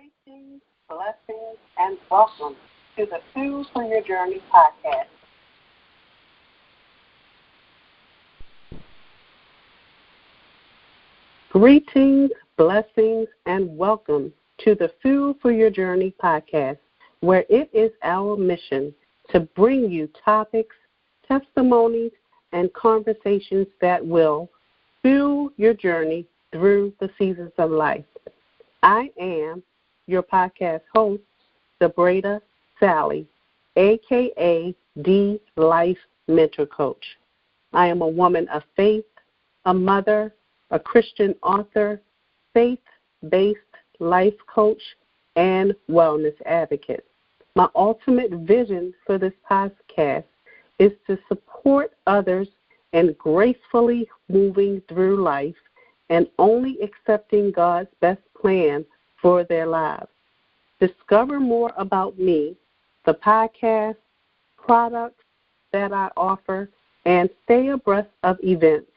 Greetings, blessings, and welcome to the Fuel for Your Journey podcast. Greetings, blessings, and welcome to the Fuel for Your Journey podcast, where it is our mission to bring you topics, testimonies, and conversations that will fuel your journey through the seasons of life. I am your podcast host, Sabrina Sally, a.k.a. D Life Mentor Coach. I am a woman of faith, a mother, a Christian author, faith-based life coach, and wellness advocate. My ultimate vision for this podcast is to support others in gracefully moving through life and only accepting God's best plan for their lives. Discover more about me, the podcast, products that I offer, and stay abreast of events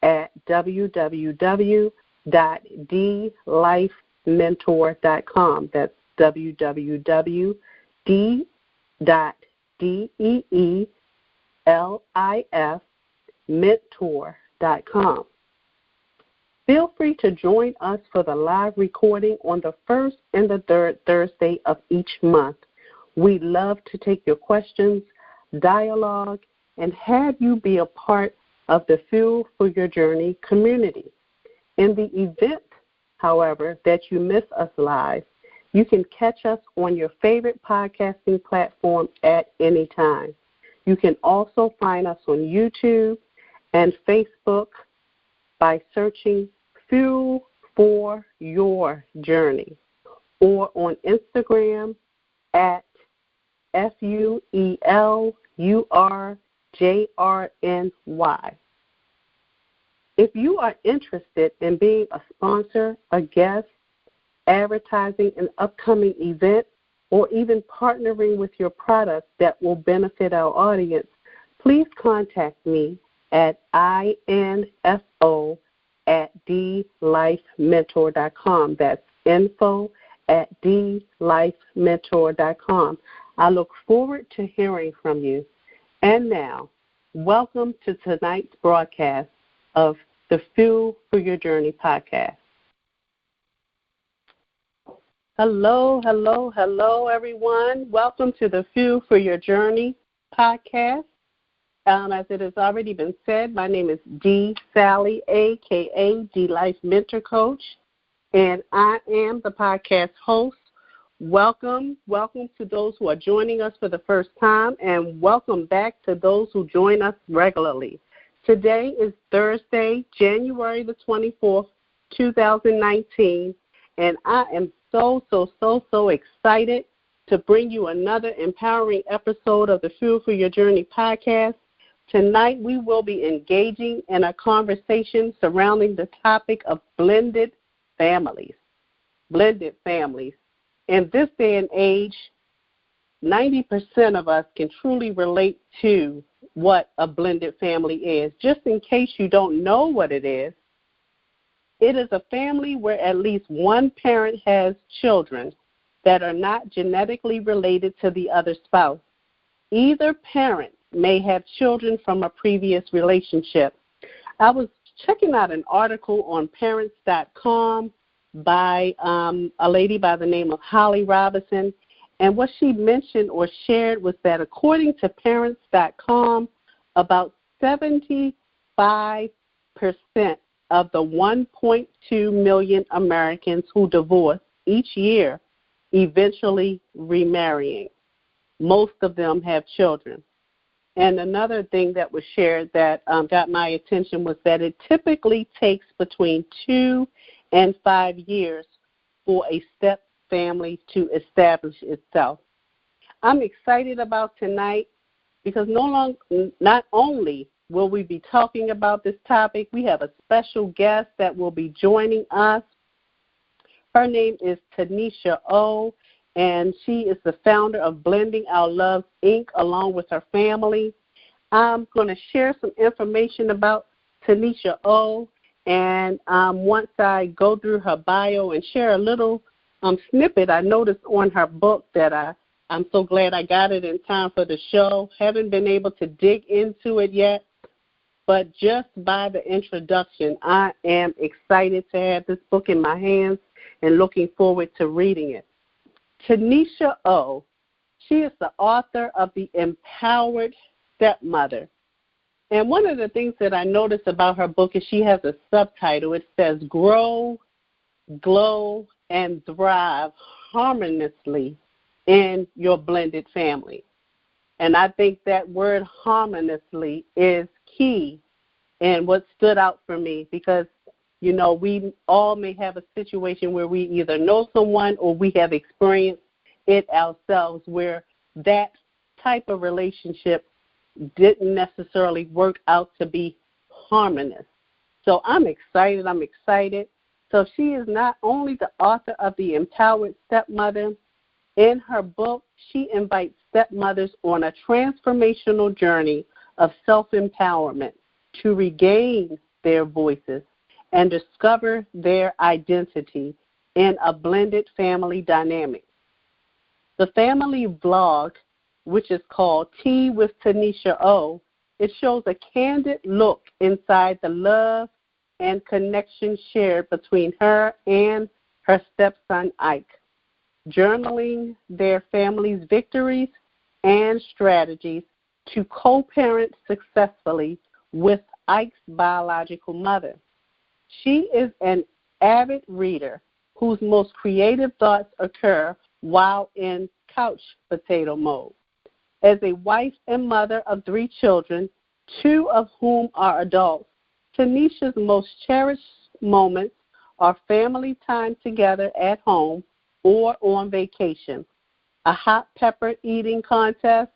at www.dlifementor.com. That's www.DEELIFmentor.com. Feel free to join us for the live recording on the first and the third Thursday of each month. We love to take your questions, dialogue, and have you be a part of the Fuel for Your Journey community. In the event, however, that you miss us live, you can catch us on your favorite podcasting platform at any time. You can also find us on YouTube and Facebook by searching Fuel for Your Journey, or on Instagram at FUELURJRNY. If you are interested in being a sponsor, a guest, advertising an upcoming event, or even partnering with your product that will benefit our audience, please contact me at info@dlifementor.com. That's info@dlifementor.com. I look forward to hearing from you. And now, welcome to tonight's broadcast of the Fuel for Your Journey podcast. Hello, everyone. Welcome to the Fuel for Your Journey podcast. As it has already been said, my name is D Sally, a.k.a. D Life Mentor Coach, and I am the podcast host. Welcome to those who are joining us for the first time, and welcome back to those who join us regularly. Today is Thursday, January the 24th, 2019, and I am so excited to bring you another empowering episode of the Fuel for Your Journey podcast. Tonight we will be engaging in a conversation surrounding the topic of blended families. Blended families. In this day and age, 90% of us can truly relate to what a blended family is. Just in case you don't know what it is a family where at least one parent has children that are not genetically related to the other spouse. Either parent may have children from a previous relationship. I was checking out an article on parents.com by a lady by the name of Holly Robinson, and what she mentioned or shared was that according to parents.com, about 75% of the 1.2 million Americans who divorce each year eventually remarrying. Most of them have children. And another thing that was shared that got my attention was that it typically takes between 2 and 5 years for a step family to establish itself. I'm excited about tonight because not only will we be talking about this topic, we have a special guest that will be joining us. Her name is Tunisia O, and she is the founder of Blending Our Loves, Inc., along with her family. I'm going to share some information about Tunisia O, and once I go through her bio and share a little snippet I noticed on her book that I'm so glad I got it in time for the show. Haven't been able to dig into it yet, but just by the introduction, I am excited to have this book in my hands and looking forward to reading it. Tunisia O, she is the author of The Empowered Stepmother. And one of the things that I noticed about her book is she has a subtitle. It says, Grow, Glow, and Thrive Harmoniously in Your Blended Family. And I think that word harmoniously is key and what stood out for me because, you know, we all may have a situation where we either know someone or we have experienced it ourselves where that type of relationship didn't necessarily work out to be harmonious. So I'm excited. So she is not only the author of The Empowered Stepmother. In her book, she invites stepmothers on a transformational journey of self-empowerment to regain their voices and discover their identity in a blended family dynamic. The family vlog, which is called Tea with Tunisia O, it shows a candid look inside the love and connection shared between her and her stepson Ike, journaling their family's victories and strategies to co-parent successfully with Ike's biological mother. She is an avid reader whose most creative thoughts occur while in couch potato mode. As a wife and mother of 3 children, 2 of whom are adults, Tunisia's most cherished moments are family time together at home or on vacation, a hot pepper eating contest,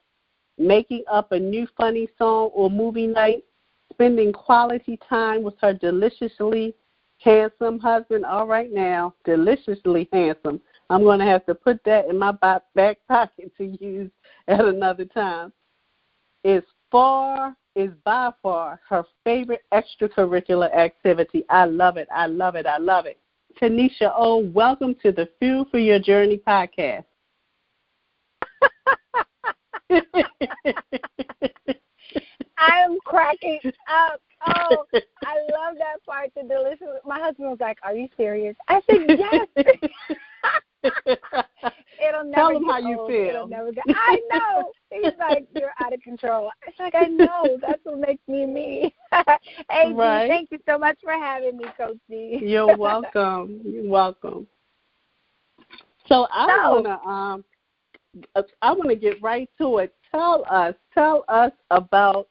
making up a new funny song or movie night, spending quality time with her deliciously handsome husband. All right now, deliciously handsome. I'm going to have to put that in my back pocket to use at another time. Is by far her favorite extracurricular activity. I love it. Tunisia O, welcome to the Fuel for Your Journey podcast. I'm cracking up. Oh, I love that part. The delicious. My husband was like, "Are you serious?" I said, "Yes." It'll never Tell him get how you old. feel. It'll never get. I know. He's like, "You're out of control." I was like, "I know. That's what makes me me." Hey, right. Dee, thank you so much for having me, Coach D. You're welcome. So I want to get right to it. Tell us about.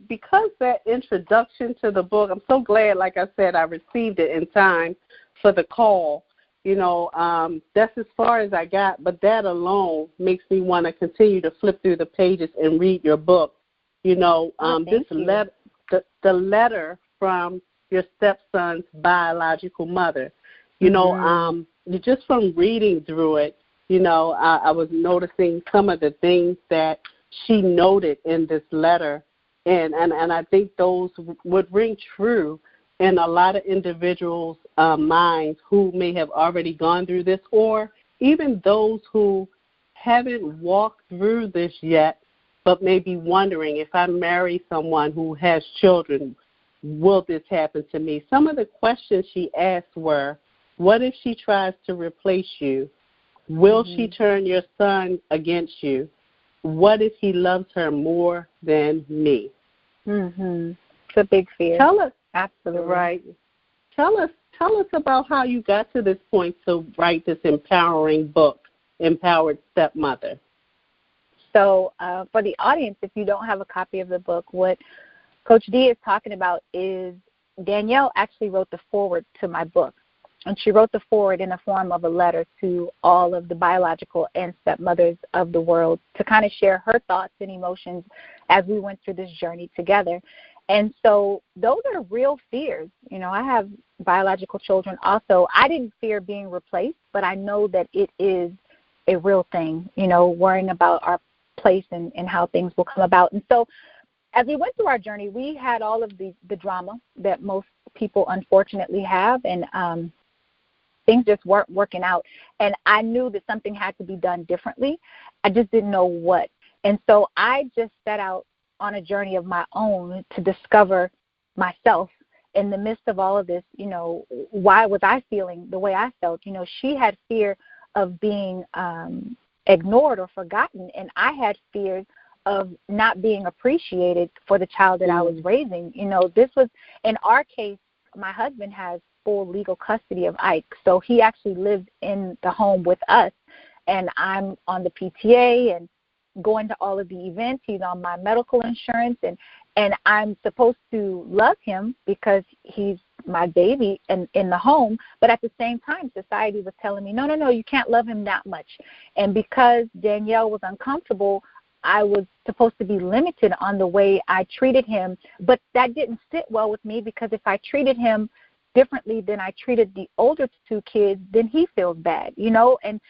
Because that introduction to the book, I'm so glad, like I said, I received it in time for the call. You know, that's as far as I got, but that alone makes me want to continue to flip through the pages and read your book. You know, the letter from your stepson's biological mother. You know, just from reading through it, you know, I was noticing some of the things that she noted in this letter. And I think those would ring true in a lot of individuals' minds who may have already gone through this, or even those who haven't walked through this yet, but may be wondering, if I marry someone who has children, will this happen to me? Some of the questions she asked were, what if she tries to replace you? Will she turn your son against you? What if he loves her more than me? It's a big fear. Tell us. Absolutely. Right. Tell us about how you got to this point to write this empowering book, Empowered Stepmother. So for the audience, if you don't have a copy of the book, what Coach D is talking about is Danielle actually wrote the foreword to my book. And she wrote the foreword in the form of a letter to all of the biological and stepmothers of the world to kind of share her thoughts and emotions as we went through this journey together. And so those are real fears. You know, I have biological children also. I didn't fear being replaced, but I know that it is a real thing, you know, worrying about our place and how things will come about. And so as we went through our journey, we had all of the drama that most people unfortunately have. And things just weren't working out. And I knew that something had to be done differently. I just didn't know what. And so I just set out on a journey of my own to discover myself in the midst of all of this. You know, why was I feeling the way I felt? You know, she had fear of being ignored or forgotten, and I had fears of not being appreciated for the child that I was raising. You know, this was, in our case, my husband has full legal custody of Ike, so he actually lives in the home with us, and I'm on the PTA and going to all of the events. He's on my medical insurance, and I'm supposed to love him because he's my baby in the home, but at the same time, society was telling me, no, you can't love him that much. And because Danielle was uncomfortable, I was supposed to be limited on the way I treated him, but that didn't sit well with me, because if I treated him differently than I treated the older two kids, then he feels bad, you know, and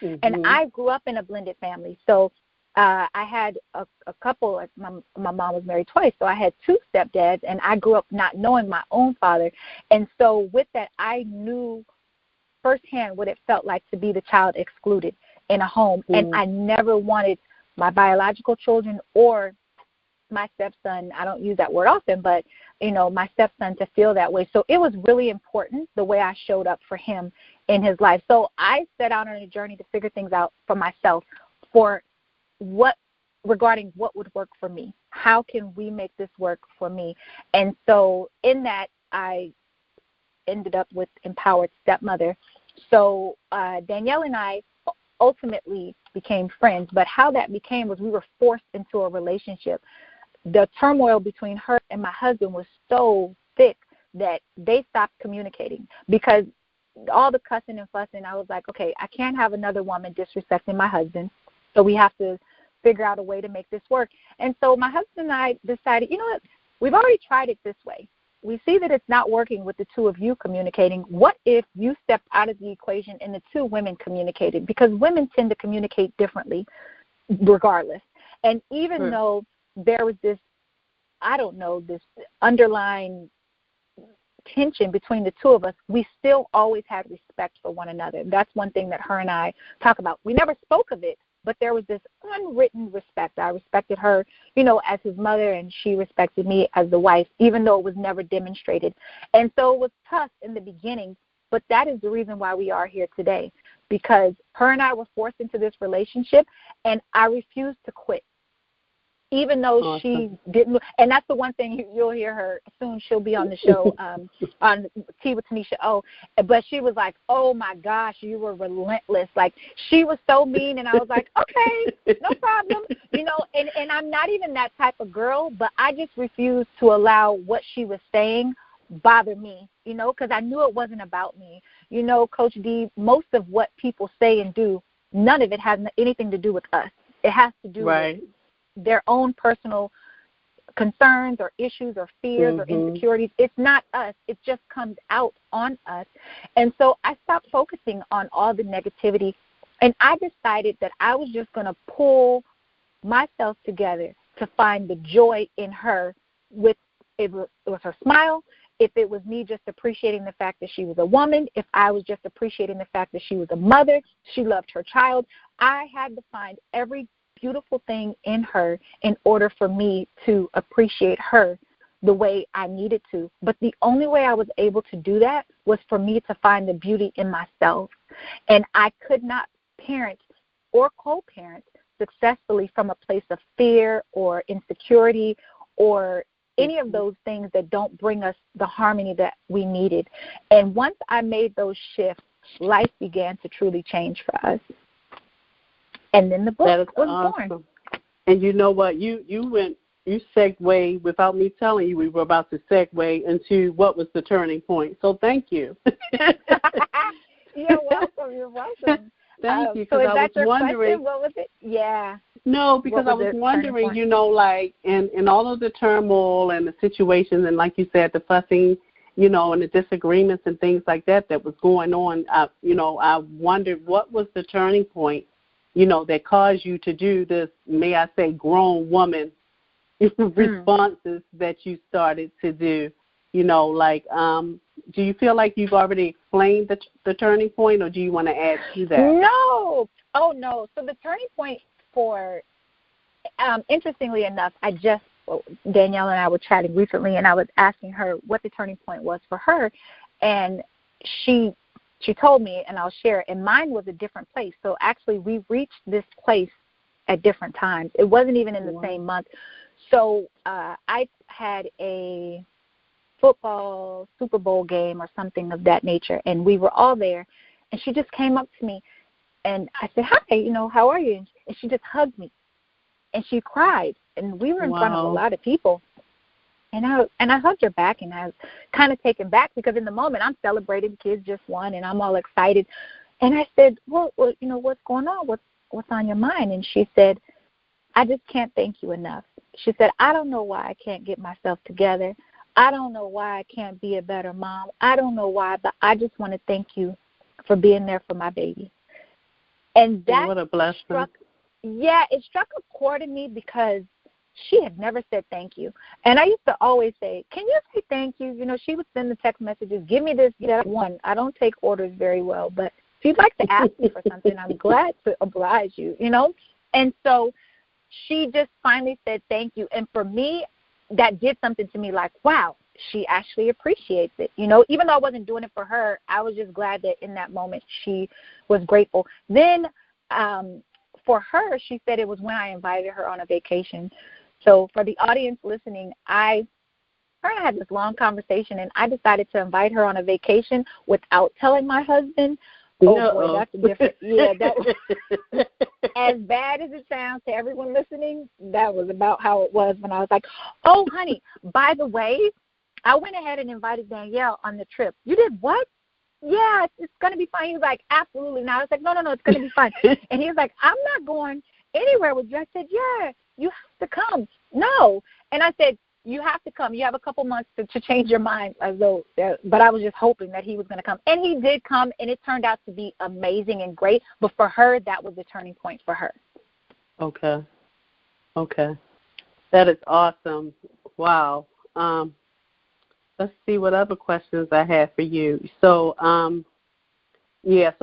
I grew up in a blended family, so I had a couple. My mom was married twice, so I had two stepdads, and I grew up not knowing my own father. And so with that, I knew firsthand what it felt like to be the child excluded in a home. And I never wanted my biological children or my stepson, I don't use that word often, but, you know, my stepson to feel that way. So it was really important the way I showed up for him in his life. So I set out on a journey to figure things out for myself, for regarding what would work for me. How can we make this work for me? And so in that, I ended up with Empowered Stepmother. So Danielle and I ultimately became friends, but how that became was we were forced into a relationship. The turmoil between her and my husband was so thick that they stopped communicating, because all the cussing and fussing, I was like, okay, I can't have another woman disrespecting my husband, so we have to figure out a way to make this work. And so my husband and I decided, you know what, we've already tried it this way. We see that it's not working with the two of you communicating. What if you stepped out of the equation and the two women communicated? Because women tend to communicate differently regardless. And even though there was this, I don't know, this underlying tension between the two of us, we still always had respect for one another. That's one thing that her and I talk about. We never spoke of it, but there was this unwritten respect. I respected her, you know, as his mother, and she respected me as the wife, even though it was never demonstrated. And so it was tough in the beginning, but that is the reason why we are here today, because her and I were forced into this relationship, and I refused to quit. Even though she didn't, and that's the one thing you'll hear her soon. She'll be on the show on Tea with Tunisia O. But she was like, "Oh my gosh, you were relentless!" Like, she was so mean, and I was like, "Okay, no problem," you know. And I'm not even that type of girl, but I just refused to allow what she was saying bother me, you know, because I knew it wasn't about me. You know, Coach D, most of what people say and do, none of it has anything to do with us. It has to do with their own personal concerns or issues or fears or insecurities. It's not us. It just comes out on us. And so I stopped focusing on all the negativity, and I decided that I was just going to pull myself together to find the joy in her, with it was her smile, if it was me just appreciating the fact that she was a woman, if I was just appreciating the fact that she was a mother, she loved her child. I had to find every beautiful thing in her in order for me to appreciate her the way I needed to. But the only way I was able to do that was for me to find the beauty in myself. And I could not parent or co-parent successfully from a place of fear or insecurity or any of those things that don't bring us the harmony that we needed. And once I made those shifts, life began to truly change for us. And then the book was born. And you know what? You segued without me telling you. We were about to segue into what was the turning point. So thank you. You're welcome. You're welcome. Thank you. So is I that was your wondering, question? What was it? Yeah. No, because I was wondering, you know, like in all of the turmoil and the situations, and like you said, the fussing, you know, and the disagreements and things like that was going on. You know, I wondered what was the turning point, you know, that caused you to do this, may I say, grown woman responses that you started to do. Like, do you feel like you've already explained the turning point, or do you want to add to that? No. Oh, no. So the turning point for, interestingly enough, Danielle and I were chatting recently, and I was asking her what the turning point was for her, and she told me, and I'll share, and mine was a different place. So actually we reached this place at different times. It wasn't even in the same month. So I had a football Super Bowl game or something of that nature, and we were all there, and she just came up to me, and I said, hi, how are you? And she just hugged me, and she cried, and we were in front of a lot of people. And I hugged her back, and I was kind of taken back because in the moment I'm celebrating, kids just won, and I'm all excited. And I said, well, what's going on? What's on your mind? And she said, I just can't thank you enough. She said, I don't know why I can't get myself together. I don't know why I can't be a better mom. I don't know why, but I just want to thank you for being there for my baby. And that what a blessing. It struck a chord in me because she had never said thank you. And I used to always say, can you say thank you? She would send the text messages, give me this, get that one. I don't take orders very well, but if you'd like to ask me for something, I'm glad to oblige you, And so she just finally said thank you. And for me, that did something to me like, wow, she actually appreciates it. Even though I wasn't doing it for her, I was just glad that in that moment she was grateful. Then for her, she said it was when I invited her on a vacation. So for the audience listening, her and I had this long conversation, and I decided to invite her on a vacation without telling my husband. Oh, boy, that's a different, as bad as it sounds to everyone listening, that was about how it was when I was like, oh, honey, by the way, I went ahead and invited Danielle on the trip. You did what? Yeah, it's going to be fine. He was like, absolutely not. I was like, no, it's going to be fine. And he was like, I'm not going anywhere with you. I said, yeah, you have to come. No. And I said, you have to come. You have a couple months to change your mind. But I was just hoping that he was going to come. And he did come, and it turned out to be amazing and great. But for her, that was the turning point for her. Okay. That is awesome. Wow. Let's see what other questions I have for you. So, so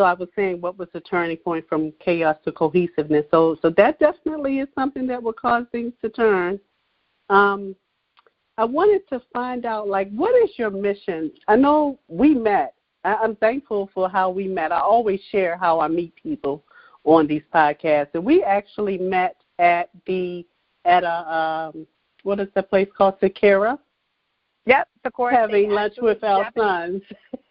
I was saying, what was the turning point from chaos to cohesiveness? So that definitely is something that will cause things to turn. I wanted to find out, what is your mission? I know we met. I'm thankful for how we met. I always share how I meet people on these podcasts. And we actually met at a what is the place called? Sakura? Yep, Sakura. Having lunch with our sons.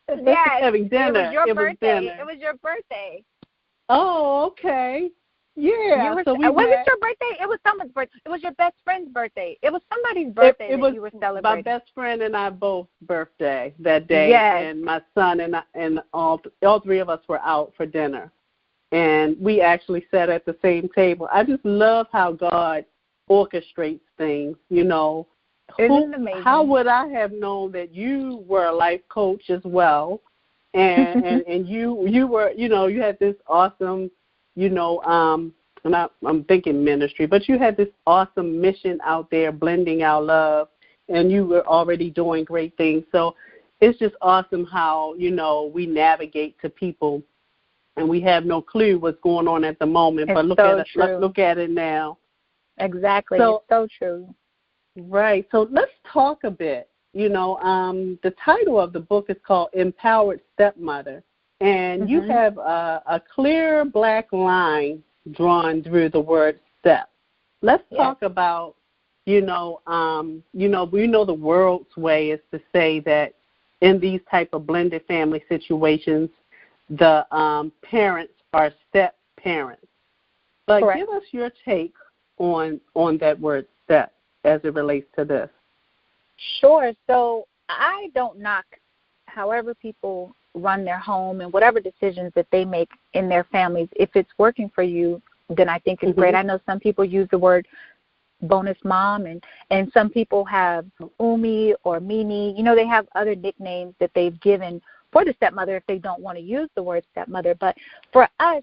Yes. Having dinner. It was your birthday. It was your birthday. Oh, okay. Yeah. Was it your birthday? It was someone's birthday. It was your best friend's birthday. It was somebody's birthday you were celebrating. My best friend and I both birthday that day. Yes. And my son and all three of us were out for dinner. And we actually sat at the same table. I just love how God orchestrates things, Isn't it amazing? How would I have known that you were a life coach as well? And you were, you had this awesome, and I'm thinking ministry, but you had this awesome mission out there, blending our love, and you were already doing great things. So it's just awesome how, we navigate to people, and we have no clue what's going on at the moment. But let's look at it now. Exactly. It's so true. Right. So let's talk a bit. The title of the book is called Empowered Stepmother, and you have a clear black line drawn through the word step. Let's talk about, we know the world's way is to say that in these type of blended family situations, the parents are step parents. But Correct. Give us your take on that word step as it relates to this. Sure. So I don't knock however people run their home and whatever decisions that they make in their families. If it's working for you, then I think it's great. I know some people use the word bonus mom, and some people have Umi or Mimi. They have other nicknames that they've given for the stepmother if they don't want to use the word stepmother. But for us,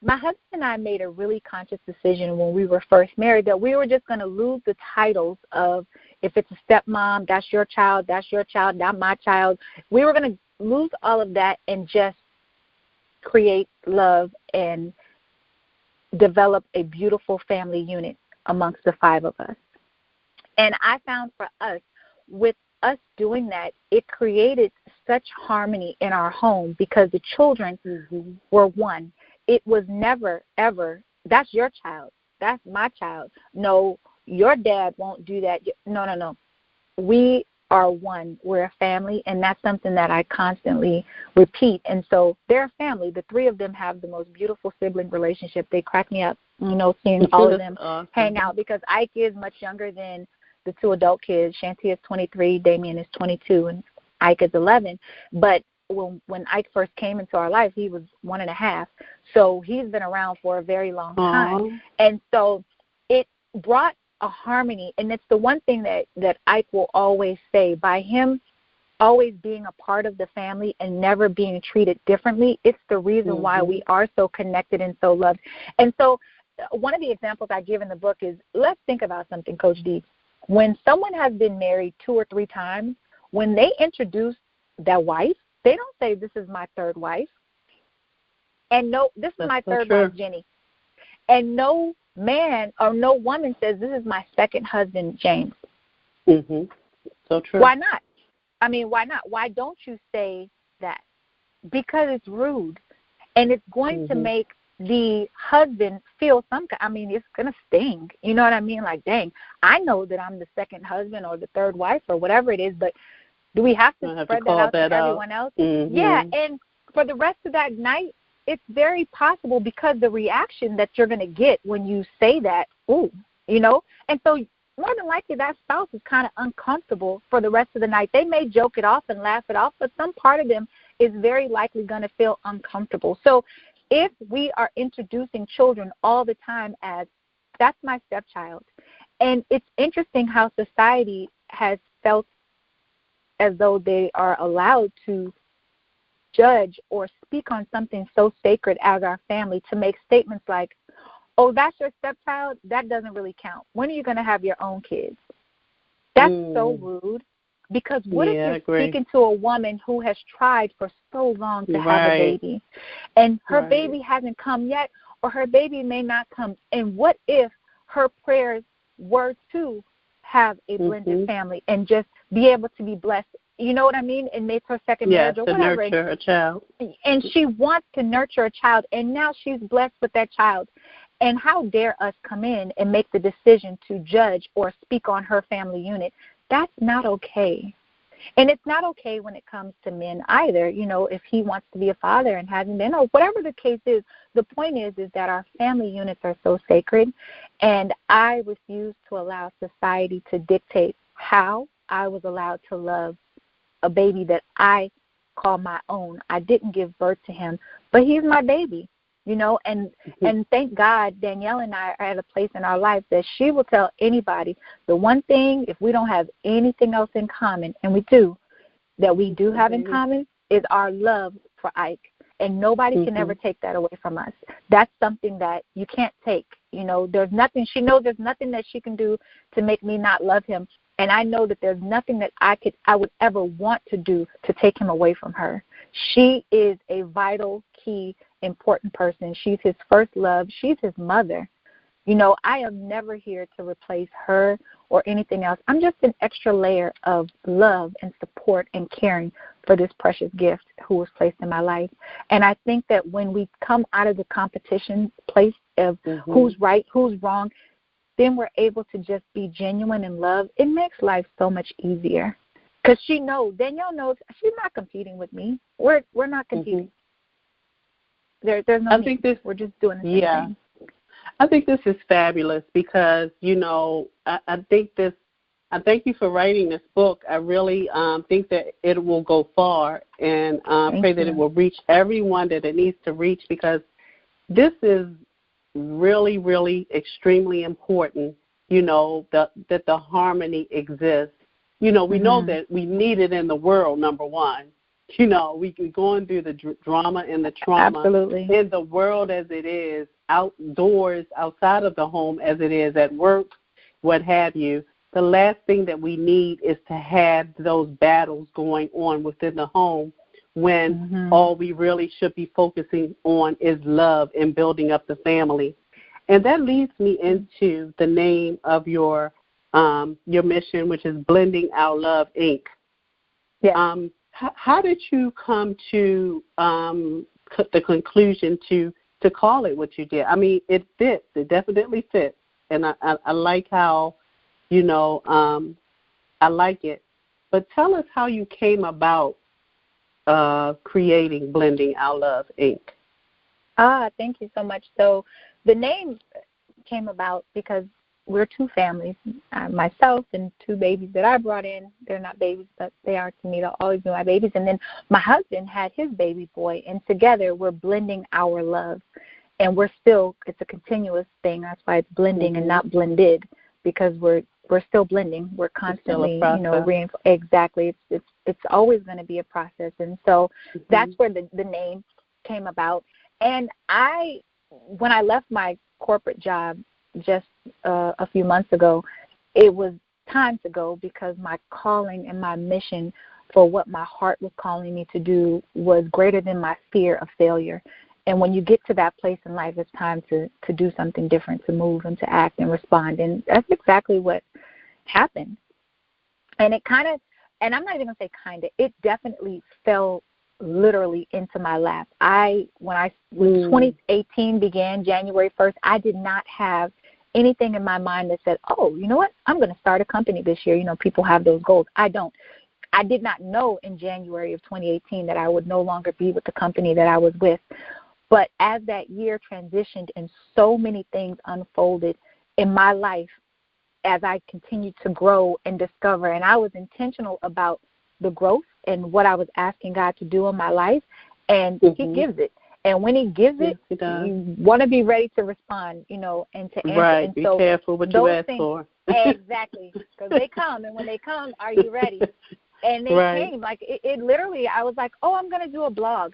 my husband and I made a really conscious decision when we were first married that we were just going to lose the titles of If it's a stepmom, that's your child, not my child. We were going to lose all of that and just create love and develop a beautiful family unit amongst the 5 of us. And I found for us, with us doing that, it created such harmony in our home because the children were one. It was never, ever, that's your child, that's my child. No, your dad won't do that. No. We are one. We're a family, and that's something that I constantly repeat. And so they're a family. The 3 of them have the most beautiful sibling relationship. They crack me up, seeing all of them hang out, because Ike is much younger than the 2 adult kids. Shanti is 23, Damien is 22, and Ike is 11. But when Ike first came into our life, he was 1.5. So he's been around for a very long time. And so it brought a harmony, and it's the one thing that Ike will always say. By him always being a part of the family and never being treated differently, it's the reason why we are so connected and so loved. And so one of the examples I give in the book is, let's think about something, Coach D. When someone has been married 2 or 3 times, when they introduce their wife, they don't say, this is my 3rd wife. And no, this is my 3rd wife, Jenny. And no man or no woman says, this is my 2nd husband, James. So true. Why not? I mean, why not? Why don't you say that? Because it's rude. And it's going to make the husband feel it's going to sting. You know what I mean? Like, dang, I know that I'm the 2nd husband or the 3rd wife or whatever it is, but do we have to spread that out to everyone else? Yeah, and for the rest of that night, it's very possible, because the reaction that you're going to get when you say that, and so more than likely that spouse is kind of uncomfortable for the rest of the night. They may joke it off and laugh it off, but some part of them is very likely going to feel uncomfortable. So if we are introducing children all the time as, that's my stepchild, and it's interesting how society has felt as though they are allowed to judge or speak on something so sacred as our family, to make statements like, oh, that's your stepchild, that doesn't really count. When are you going to have your own kids? That's so rude, because what if you're speaking to a woman who has tried for so long to have a baby, and her baby hasn't come yet, or her baby may not come, and what if her prayers were to have a blended family and just be able to be blessed, you know what I mean, and make her 2nd marriage or whatever. Nurture a child. And she wants to nurture a child, and now she's blessed with that child. And how dare us come in and make the decision to judge or speak on her family unit? That's not okay. And it's not okay when it comes to men either. If he wants to be a father and hasn't been, or whatever the case is, the point is that our family units are so sacred, and I refuse to allow society to dictate how I was allowed to love a baby that I call my own. I didn't give birth to him, but he's my baby, and thank God Danielle and I are at a place in our life that she will tell anybody the one thing, if we don't have anything else in common, and we do have in common, is our love for Ike. And nobody can ever take that away from us. That's something that you can't take. There's nothing, she knows there's nothing that she can do to make me not love him. And I know that there's nothing that I would ever want to do to take him away from her. She is a vital, key, important person. She's his first love. She's his mother. I am never here to replace her or anything else. I'm just an extra layer of love and support and caring for this precious gift who was placed in my life. And I think that when we come out of the competition place of who's right, who's wrong, then we're able to just be genuine in love. It makes life so much easier. Because Danielle knows she's not competing with me. We're not competing. There's no need. We're just doing the same thing. I think this is fabulous because, I think I thank you for writing this book. I really think that it will go far, and pray that it will reach everyone that it needs to reach, because this is really, really extremely important, that the harmony exists. We know that we need it in the world, number one. We're going through the drama and the trauma in the world as it is, outdoors, outside of the home as it is, at work, what have you. the last thing that we need is to have those battles going on within the home when all we really should be focusing on is love and building up the family. And that leads me into the name of your mission, which is Blending Our Love, Inc. Yeah. How did you come to the conclusion to call it what you did? I mean, it fits. It definitely fits. And I like how, I like it. But tell us how you came about creating Blending Our Love, Inc. Thank you so much. So the name came about because we're two families, myself and two babies that I brought in. They're not babies, but they are to me. They'll always be my babies. And then my husband had his baby boy, and together we're blending our love. And it's a continuous thing. That's why it's blending and not blended, because we're still blending. We're constantly, exactly. It's always going to be a process. And so that's where the name came about. And when I left my corporate job just a few months ago, it was time to go, because my calling and my mission for what my heart was calling me to do was greater than my fear of failure. And when you get to that place in life, it's time to do something different, to move and to act and respond. And that's exactly what happened. And it and I'm not even going to say it definitely fell literally into my lap. When 2018 began, January 1st, I did not have anything in my mind that said, oh, you know what, I'm going to start a company this year. People have those goals. I don't. I did not know in January of 2018 that I would no longer be with the company that I was with. But as that year transitioned and so many things unfolded in my life as I continued to grow and discover, and I was intentional about the growth and what I was asking God to do in my life, and He gives it. And when He gives it, you want to be ready to respond, and to answer. Right, and be so careful what you ask for. Exactly, because they come, and when they come, are you ready? And they came. Like, it literally, I was like, oh, I'm going to do a blog.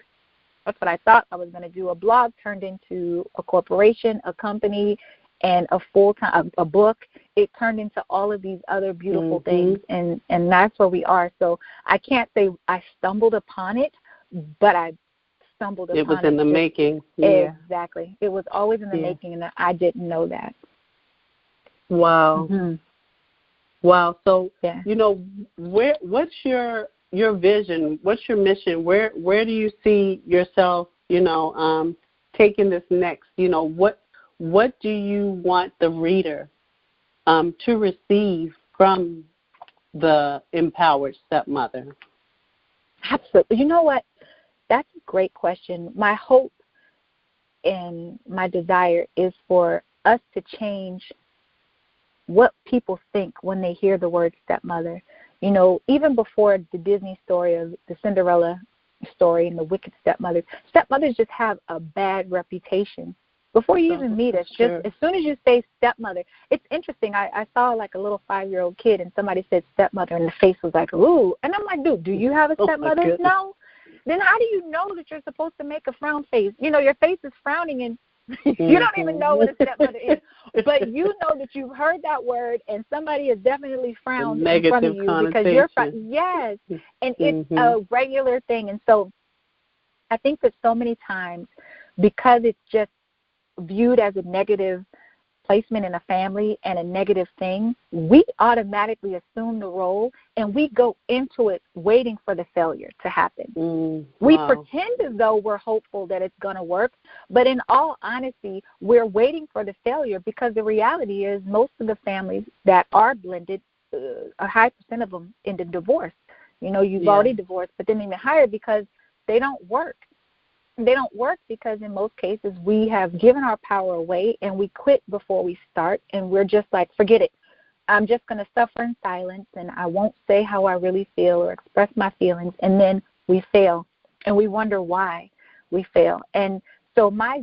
That's what I thought I was going to do. A blog turned into a corporation, a company, and a full-time, a book. It turned into all of these other beautiful things, and that's where we are. So I can't say I stumbled upon it, but I stumbled upon it. It was in the making. Yeah. Exactly. It was always in the making, and I didn't know that. Wow. Wow. So, what's your vision? What's your mission? Where do you see yourself, taking this next? What do you want the reader to receive from the empowered stepmother? Absolutely. You know what? That's a great question. My hope and my desire is for us to change what people think when they hear the word stepmother. Even before the Disney story of the Cinderella story and the wicked stepmothers just have a bad reputation. Before you even meet us, just as soon as you say stepmother, it's interesting. I saw like a little 5-year-old kid, and somebody said stepmother, and the face was like, ooh. And I'm like, dude, do you have a stepmother? No. Then how do you know that you're supposed to make a frown face? Your face is frowning, and you don't even know what a stepmother is. But you know that you've heard that word, and somebody has definitely frowned in front of you because you're yes, and it's a regular thing. And so I think that so many times, because it's just viewed as a negative placement in a family and a negative thing, we automatically assume the role, and we go into it waiting for the failure to happen. We pretend as though we're hopeful that it's going to work, but in all honesty, we're waiting for the failure, because the reality is most of the families that are blended, a high percent of them end in divorce. You've already divorced, but then even higher because they don't work. They don't work because in most cases we have given our power away, and we quit before we start, and we're just like, forget it. I'm just going to suffer in silence, and I won't say how I really feel or express my feelings, and then we fail, and we wonder why we fail. And so my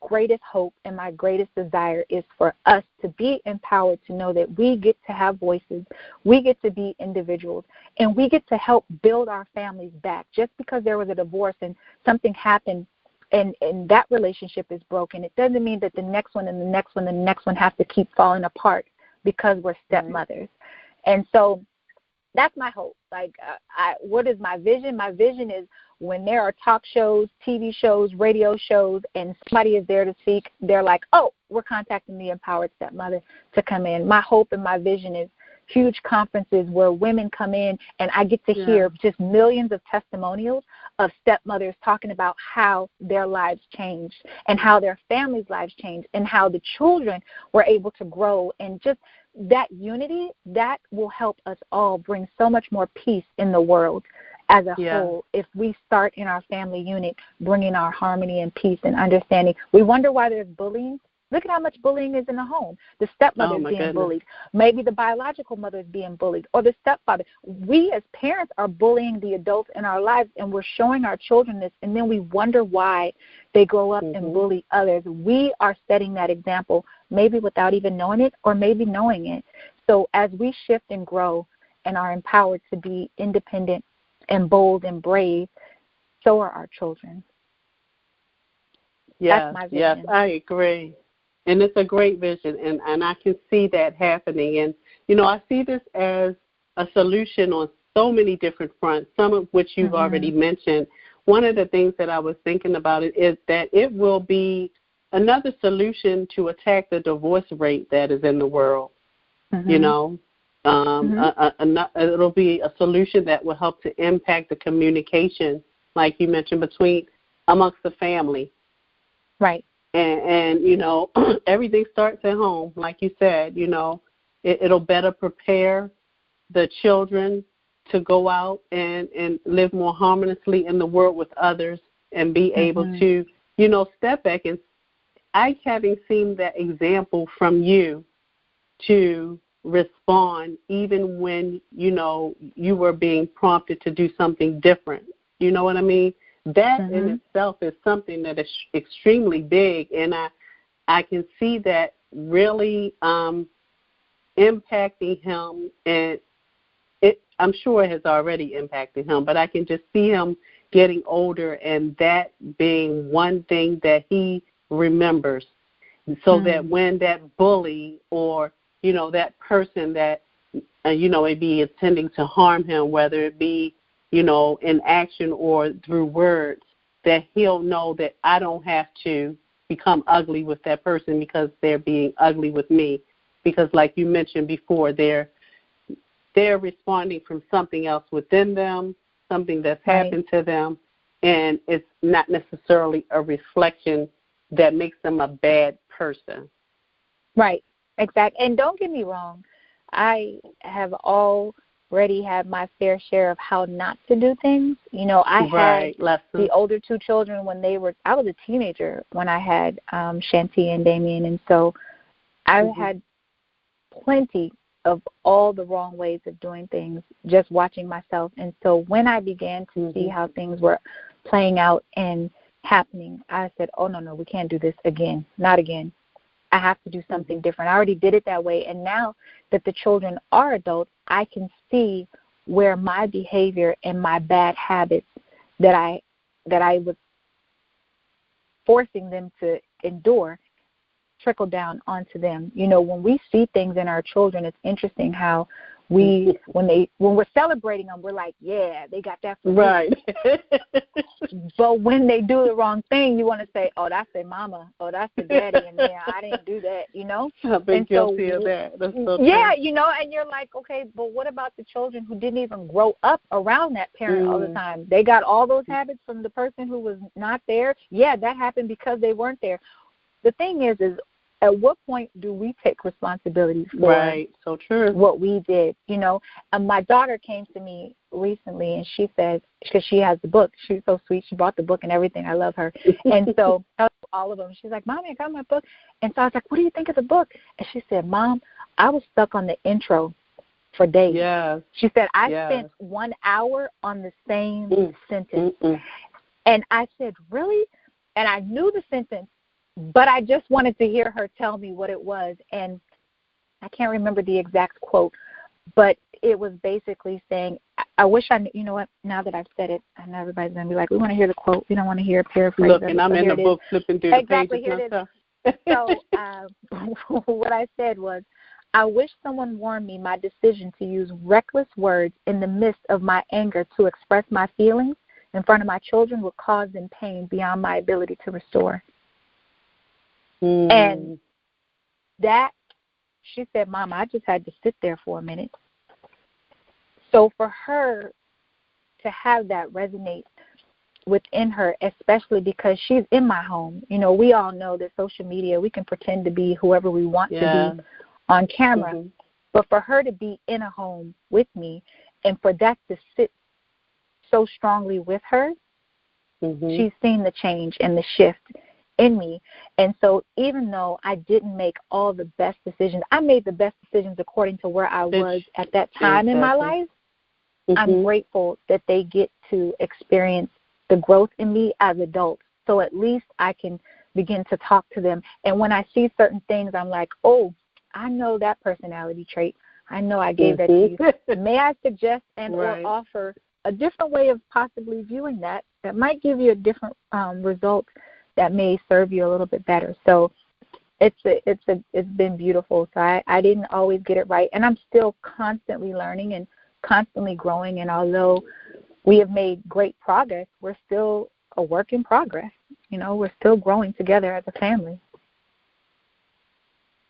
greatest hope and my greatest desire is for us to be empowered to know that we get to have voices, we get to be individuals, and we get to help build our families back. Just because there was a divorce and something happened and that relationship is broken, it doesn't mean that the next one and the next one and the next one have to keep falling apart. because we're stepmothers. And so that's my hope. Like, what is my vision? My vision is when there are talk shows, TV shows, radio shows, and somebody is there to speak, they're like, oh, we're contacting the Empowered Stepmother to come in. My hope and my vision is huge conferences where women come in and I get to hear just millions of testimonials of stepmothers talking about how their lives changed and how their families' lives changed and how the children were able to grow, and just that unity, that will help us all bring so much more peace in the world as a whole if we start in our family unit bringing our harmony and peace and understanding. We wonder why there's bullying. Look at how much bullying is in the home. The stepmother is being bullied. Maybe the biological mother is being bullied, or the stepfather. We as parents are bullying the adults in our lives, and we're showing our children this, and then we wonder why they grow up and bully others. We are setting that example, maybe without even knowing it or maybe knowing it. So as we shift and grow and are empowered to be independent and bold and brave, so are our children. Yes, that's my vision. Yes, I agree. And it's a great vision, and I can see that happening. And, you know, I see this as a solution on so many different fronts, some of which you've already mentioned. One of the things that I was thinking about is that it will be another solution to attack the divorce rate that is in the world. You know, it'll be a solution that will help to impact the communication, like you mentioned, amongst the family. Right. And you know, everything starts at home, like you said. You know, it'll better prepare the children to go out and live more harmoniously in the world with others and be able to, you know, step back. And I, having seen that example from you, to respond even when, you know, you were being prompted to do something different. You know what I mean? That in itself is something that is extremely big, and I can see that really impacting him, and I'm sure it has already impacted him, but I can just see him getting older and that being one thing that he remembers, so that when that bully or, you know, that person that, you know, may be intending to harm him, whether it be, you know, in action or through words, that he'll know that I don't have to become ugly with that person because they're being ugly with me. Because like you mentioned before, they're responding from something else within them, something that's happened to them, and it's not necessarily a reflection that makes them a bad person. Right, exactly. And don't get me wrong, I have already had my fair share of how not to do things. You know, I had the older two children when I was a teenager when I had Shanti and Damien, and so I had plenty of all the wrong ways of doing things, just watching myself. And so when I began to see how things were playing out and happening, I said, oh, no, we can't do this again, not again. I have to do something different. I already did it that way, and now that the children are adults, I can see where my behavior and my bad habits that I was forcing them to endure trickle down onto them. You know, when we see things in our children, it's interesting how when we're celebrating them, we're like, yeah, they got that from me. But when they do the wrong thing, you want to say, oh, that's their mama, oh, that's the daddy, and yeah, I didn't do that, you know? I've been guilty of that. That's so true. Yeah, you know, and you're like, okay, but what about the children who didn't even grow up around that parent all the time? They got all those habits from the person who was not there. Yeah, that happened because they weren't there. The thing is at what point do we take responsibility for so true. what we did, you know? My daughter came to me recently, and she said, because she has the book, she's so sweet, she bought the book and everything, I love her. And so all of them, she's like, Mommy, I got my book. And so I was like, what do you think of the book? And she said, Mom, I was stuck on the intro for days. Yes. She said, I spent 1 hour on the same sentence. And I said, really? And I knew the sentence, but I just wanted to hear her tell me what it was. And I can't remember the exact quote, but it was basically saying, I wish I knew, you know what, now that I've said it, I know everybody's going to be like, we want to hear the quote. We don't want to hear a paraphrase. Look, and I'm in the book flipping through the pages myself. So what I said was, I wish someone warned me my decision to use reckless words in the midst of my anger to express my feelings in front of my children would cause them pain beyond my ability to restore. And that, she said, Mama, I just had to sit there for a minute. So for her to have that resonate within her, especially because she's in my home. You know, we all know that social media, we can pretend to be whoever we want to be on camera. But for her to be in a home with me and for that to sit so strongly with her, she's seen the change and the shift in me. And so even though I didn't make all the best decisions, I made the best decisions according to where I was at that time in my life. I'm grateful that they get to experience the growth in me as adults. So at least I can begin to talk to them. And when I see certain things, I'm like, oh, I know that personality trait. I know I gave that to you. May I suggest and or offer a different way of possibly viewing that might give you a different result that may serve you a little bit better. So it's been beautiful. So I didn't always get it right, and I'm still constantly learning and constantly growing. And although we have made great progress, we're still a work in progress. You know, we're still growing together as a family.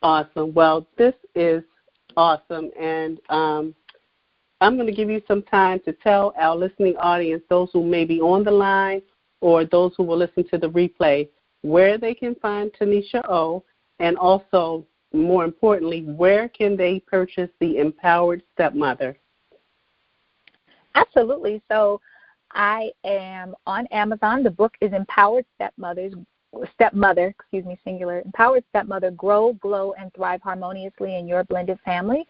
Awesome. Well, this is awesome, and I'm going to give you some time to tell our listening audience, those who may be on the line or those who will listen to the replay, where they can find Tunisia O, and also, more importantly, where can they purchase the Empowered Stepmother? Absolutely. So I am on Amazon. The book is Empowered Stepmother, singular. Empowered Stepmother, Grow, Glow, and Thrive Harmoniously in Your Blended Family.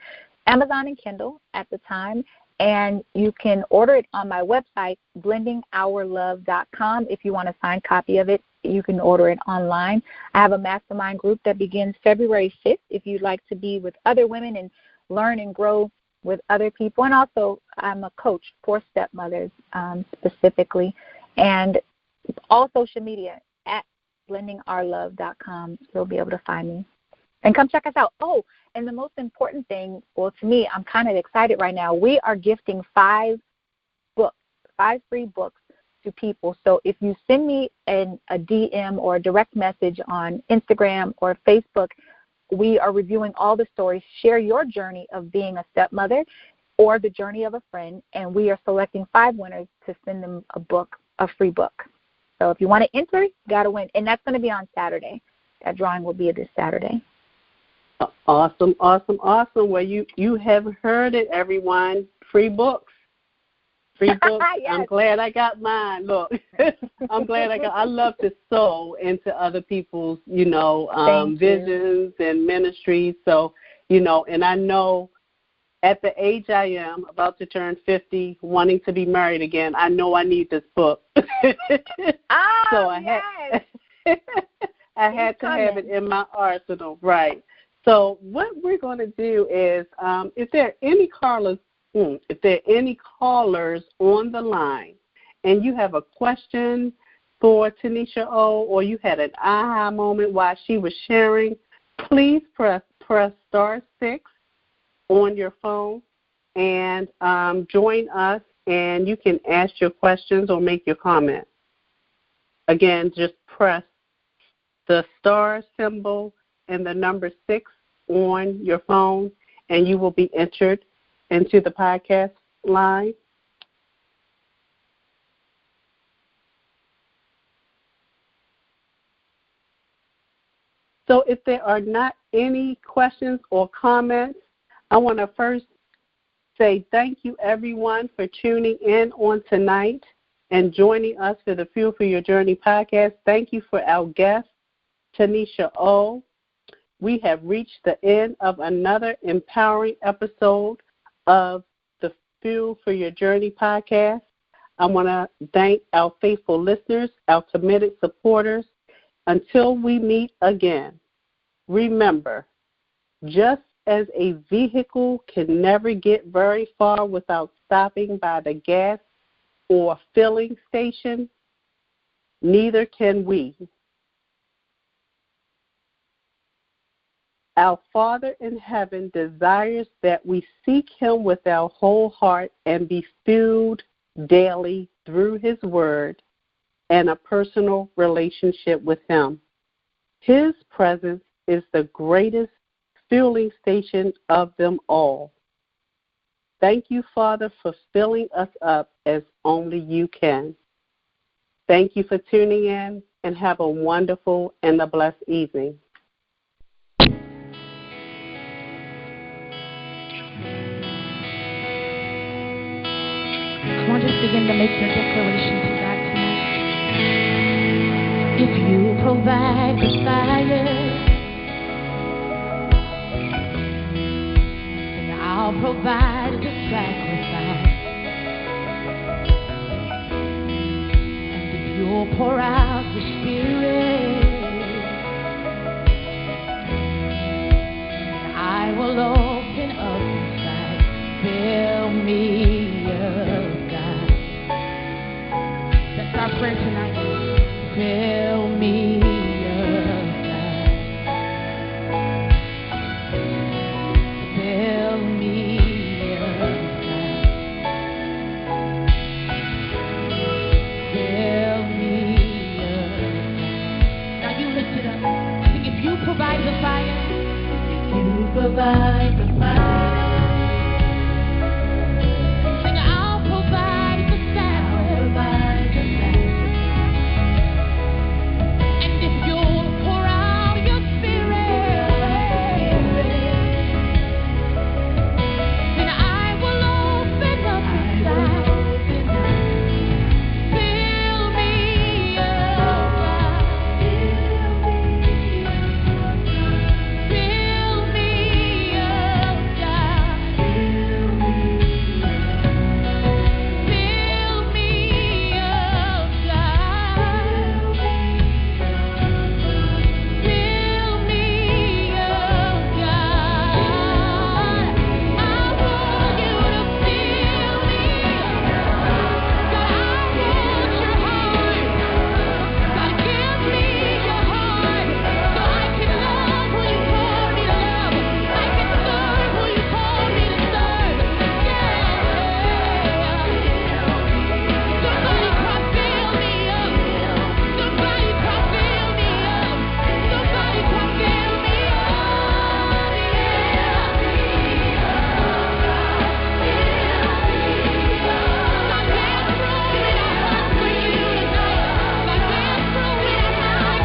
Amazon and Kindle at the time. And you can order it on my website, blendingourlove.com. If you want a signed copy of it, you can order it online. I have a mastermind group that begins February 5th if you'd like to be with other women and learn and grow with other people. And also, I'm a coach for stepmothers specifically. And all social media at blendingourlove.com. You'll be able to find me. And come check us out. Oh, and the most important thing, well, to me, I'm kind of excited right now. We are gifting 5 free books to people. So if you send me a DM or a direct message on Instagram or Facebook, we are reviewing all the stories. Share your journey of being a stepmother or the journey of a friend, and we are selecting 5 winners to send them a free book. So if you want to enter, you got to win. And that's going to be on Saturday. That drawing will be this Saturday. Awesome, awesome, awesome. Well, you have heard it, everyone. Free books. Free books. Yes. I'm glad I got mine. Look, I love to sow into other people's, visions and ministries. So, and I know at the age I am, about to turn 50, wanting to be married again, I know I need this book. So I had to have it in my arsenal, right? So what we're going to do is, if there are any callers on the line, and you have a question for Tunisia O, or you had an aha moment while she was sharing, please press *6 on your phone and join us, and you can ask your questions or make your comment. Again, just press the star symbol and the number 6 on your phone, and you will be entered into the podcast line. So if there are not any questions or comments, I want to first say thank you, everyone, for tuning in on tonight and joining us for the Fuel for Your Journey podcast. Thank you for our guest, Tunisia O. We have reached the end of another empowering episode of the Fuel for Your Journey podcast. I want to thank our faithful listeners, our committed supporters. Until we meet again, remember, just as a vehicle can never get very far without stopping by the gas or filling station, neither can we. Our Father in heaven desires that we seek him with our whole heart and be fueled daily through his word and a personal relationship with him. His presence is the greatest fueling station of them all. Thank you, Father, for filling us up as only you can. Thank you for tuning in, and have a wonderful and a blessed evening. Come on, just begin to make your declaration to God tonight. If you provide the fire, then I'll provide the sacrifice. And if you'll pour out